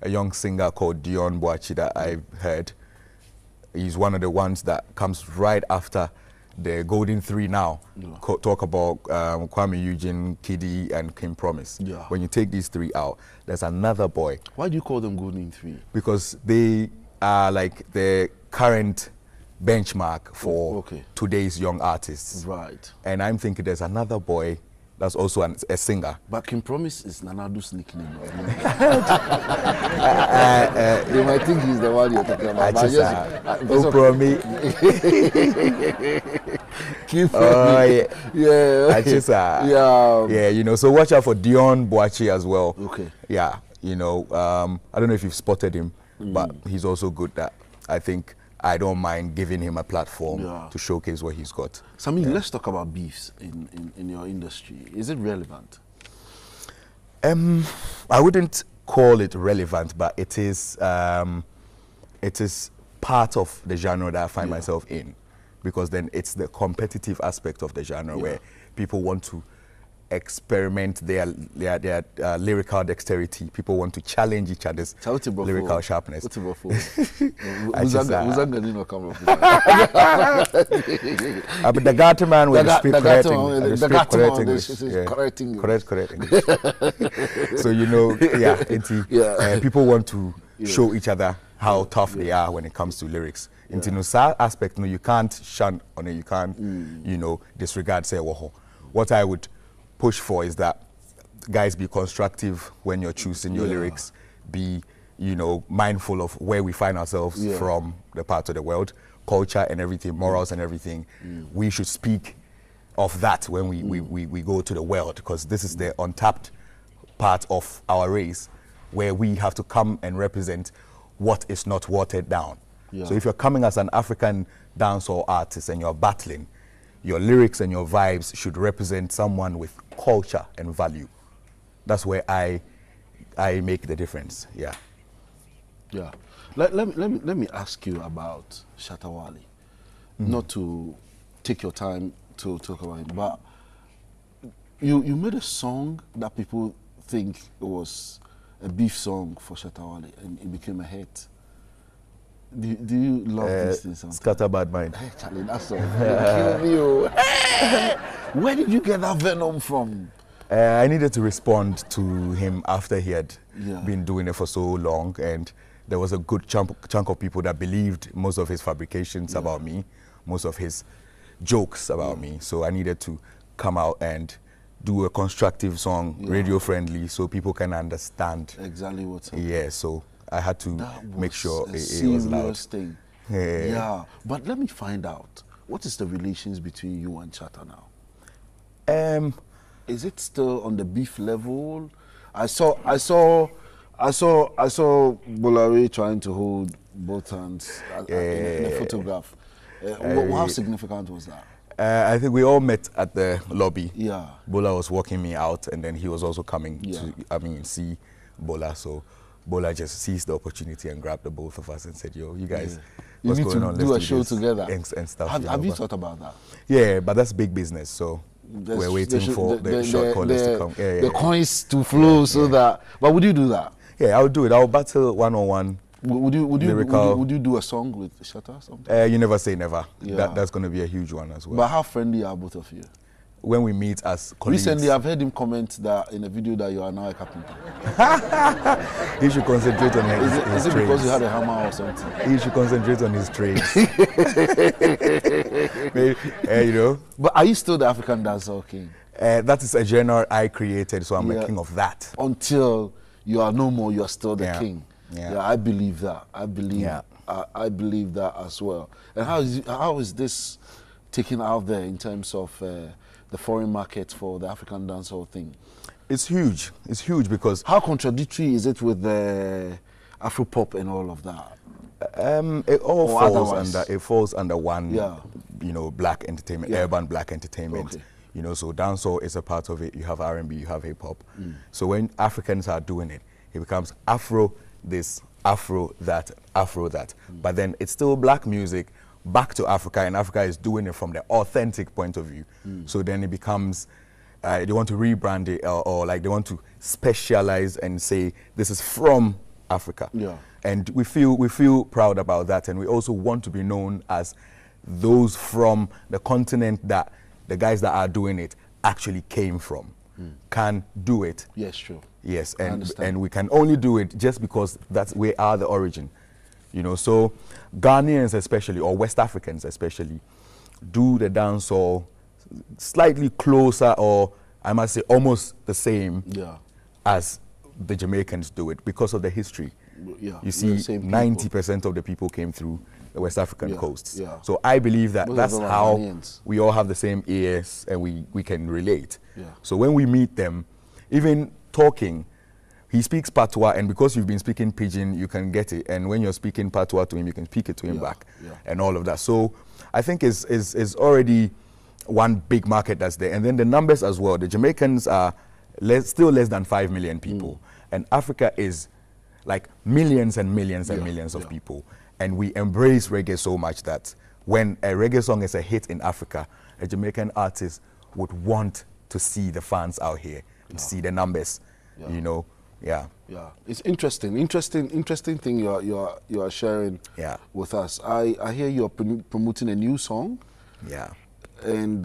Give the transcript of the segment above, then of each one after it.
a young singer called Dion Boachi that I've heard. He's one of the ones that comes right after the Golden Three now. Talk about Kwame Eugene, Kiddy, and King Promise. When you take these three out, there's another boy. Why do you call them Golden Three? Because they are like the current benchmark for today's young artists. Right. And I'm thinking there's another boy that's also a singer. But King Promise is Nanadu's nickname. You might think he's the one you're talking about. Yeah, you know, so watch out for Dion Boachi as well. Okay. Yeah, you know, I don't know if you've spotted him, but he's also good that I think I don't mind giving him a platform to showcase what he's got. Samini, let's talk about beefs in your industry. Is it relevant? I wouldn't call it relevant, but it is part of the genre that I find myself in, because then it's the competitive aspect of the genre where people want to experiment their lyrical dexterity. People want to challenge each other's lyrical sharpness. But the Gata man will speak correct English. Correct English. So you know, people want to show each other how tough they are when it comes to lyrics. In the aspect, no, you can't shun on it. You can't, you know, disregard. Say, what I would push for is that guys be constructive when you're choosing your lyrics. Be, you know, mindful of where we find ourselves from the part of the world, culture and everything, morals and everything. We should speak of that when we go to the world, because this is the untapped part of our race where we have to come and represent what is not watered down. So if you're coming as an African dancehall artist and you're battling, your lyrics and your vibes should represent someone with culture and value. That's where I make the difference. Yeah. Let me ask you about Shatta Wale. Not to take your time to talk about it, but you made a song that people think was a beef song for Shatta Wale, and it became a hit. Do you love these things? Scatter Bad Mind. Hey, Charlie, that song kill me. Where did you get that venom from? I needed to respond to him after he had been doing it for so long, and there was a good chunk of people that believed most of his fabrications about me, most of his jokes about me. So I needed to come out and do a constructive song, radio friendly, so people can understand exactly what's happening. Yeah, so I had to make sure it was loud. Thing. But let me find out, what is the relations between you and Shatta now? Is it still on the beef level? I saw Bolare trying to hold both hands in a photograph. How significant was that? I think we all met at the lobby. Bola was walking me out, and then he was also coming to see Bola. So Bola just seized the opportunity and grabbed the both of us and said, "Yo, you guys, what's going on? You need to do a show together and stuff." Have you thought about that? Yeah, but that's big business. So we're waiting for the short callers to come. The coins to flow so that. But would you do that? Yeah, I would do it. I would battle one-on-one. Would you do a song with Shatta or something? You never say never. That's going to be a huge one as well. But how friendly are both of you? When we meet as colleagues. Recently, I've heard him comment that in a video that you are now a carpenter. He should concentrate on his trades. Is it because you had a hammer or something? He should concentrate on his trades. You know. But are you still the African dancehall king? That is a genre I created, so I'm a king of that. Until you are no more, you are still the king. I believe that. I believe that as well. And how is this taken out there in terms of the foreign market for the African dancehall thing? It's huge. It's huge because... How contradictory is it with the Afro-pop and all of that? It falls under one, you know, black entertainment, urban black entertainment. You know, so dancehall is a part of it. You have R&B, you have hip-hop. So when Africans are doing it, it becomes Afro this, Afro that, Afro that. But then it's still black music back to Africa, and Africa is doing it from the authentic point of view. So then it becomes, they want to rebrand it, or like they want to specialize and say, this is from Africa. Yeah. And we feel proud about that, and we also want to be known as those from the continent that the guys that are doing it actually came from, can do it. Yes, sure. Yes, and we can only do it just because we are the origin. You know, so Ghanaians especially, or West Africans especially, do the dancehall slightly closer, or I must say almost the same as the Jamaicans do it because of the history. Yeah, you see, 90% of the people came through the West African coasts. Yeah. So I believe that that's how Ghanaians. we all have the same ears and we can relate. Yeah. So when we meet them, even talking, he speaks Patois, and because you've been speaking Pidgin, you can get it. And when you're speaking Patois to him, you can speak it to him back, and all of that. So I think is already one big market that's there. And then the numbers as well. The Jamaicans are still less than 5 million people, and Africa is like millions and millions and millions of people. And we embrace reggae so much that when a reggae song is a hit in Africa, a Jamaican artist would want to see the fans out here, see the numbers, you know. Yeah. It's interesting thing you are sharing with us. I hear you are promoting a new song. Yeah. And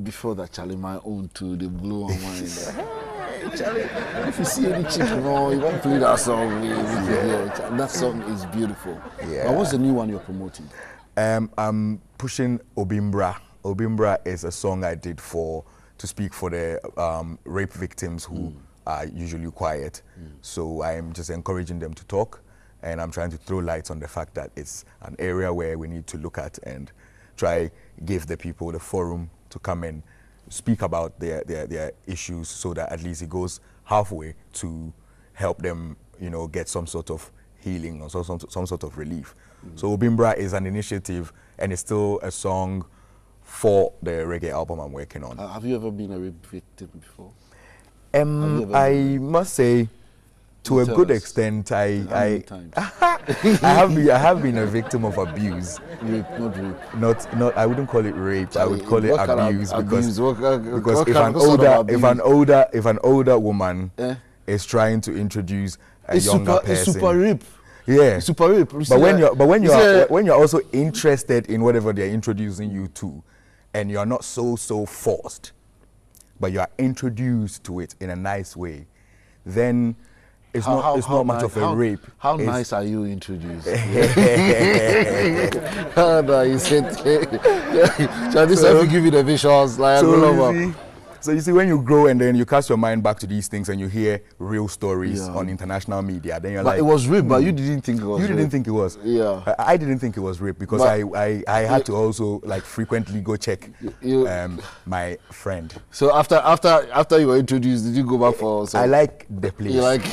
before that, Charlie, my own too, the blue and white. Hey, Charlie, if you see any chick, you won't play that song. That song is beautiful. Yeah. But what's the new one you're promoting? I'm pushing Obimbra. Obimbra is a song I did to speak for the rape victims who are usually quiet. So I'm just encouraging them to talk, and I'm trying to throw light on the fact that it's an area where we need to look at and try give the people the forum to come and speak about their issues, so that at least it goes halfway to help them, you know, get some sort of healing or some sort of relief. So Obimbra is an initiative, and it's still a song for the reggae album I'm working on. Have you ever been a rape victim before? I must say, to a good extent, I have been a victim of abuse. Rape, not rape. Not. I wouldn't call it rape. I would call it abuse because if an older woman is trying to introduce a younger person, it's super rape. Yeah, it's super rape. But when you're also interested in whatever they're introducing you to, and you're not so forced, but you are introduced to it in a nice way, then it's not much of a rape. How nice are you introduced? How nice. So this have to give you the visuals like so you see, when you grow and then you cast your mind back to these things and you hear real stories on international media, then you're like, it was rape, but you didn't think it was rape. You didn't think it was. Yeah. I didn't think it was rape because I had to also like frequently go check my friend. So after you were introduced, did you go back for some? I like the place. You like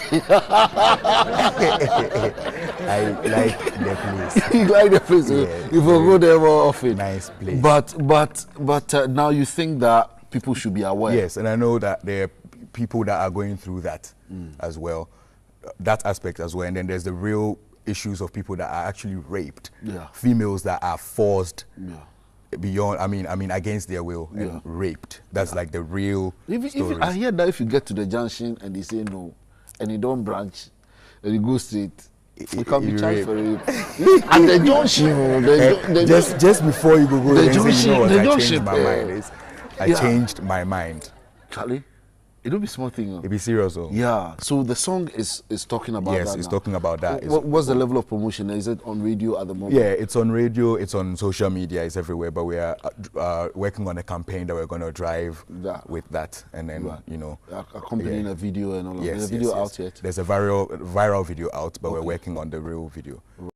I like the place. You like the place. Yeah, you will go there more often. Nice place. But now you think that people should be aware. Yes, and I know that there are people that are going through that as well, that aspect as well. And then there's the real issues of people that are actually raped, females that are forced beyond, I mean, against their will and raped. That's like the real stories. I hear that if you get to the junction and they say no, and you don't branch, and you go straight, you can be charged for rape. And the junction, just before you go, the junction, I changed my mind. Charlie, it will be small thing. It be serious though. Yeah. So the song is talking about that. Yes, it's talking about that. What's the level of promotion? Is it on radio at the moment? Yeah, it's on radio, it's on social media, it's everywhere. But we are working on a campaign that we're going to drive with that, and then you know, accompanying a video and all of that. Is the video out yet? There's a viral video out, but we're working on the real video.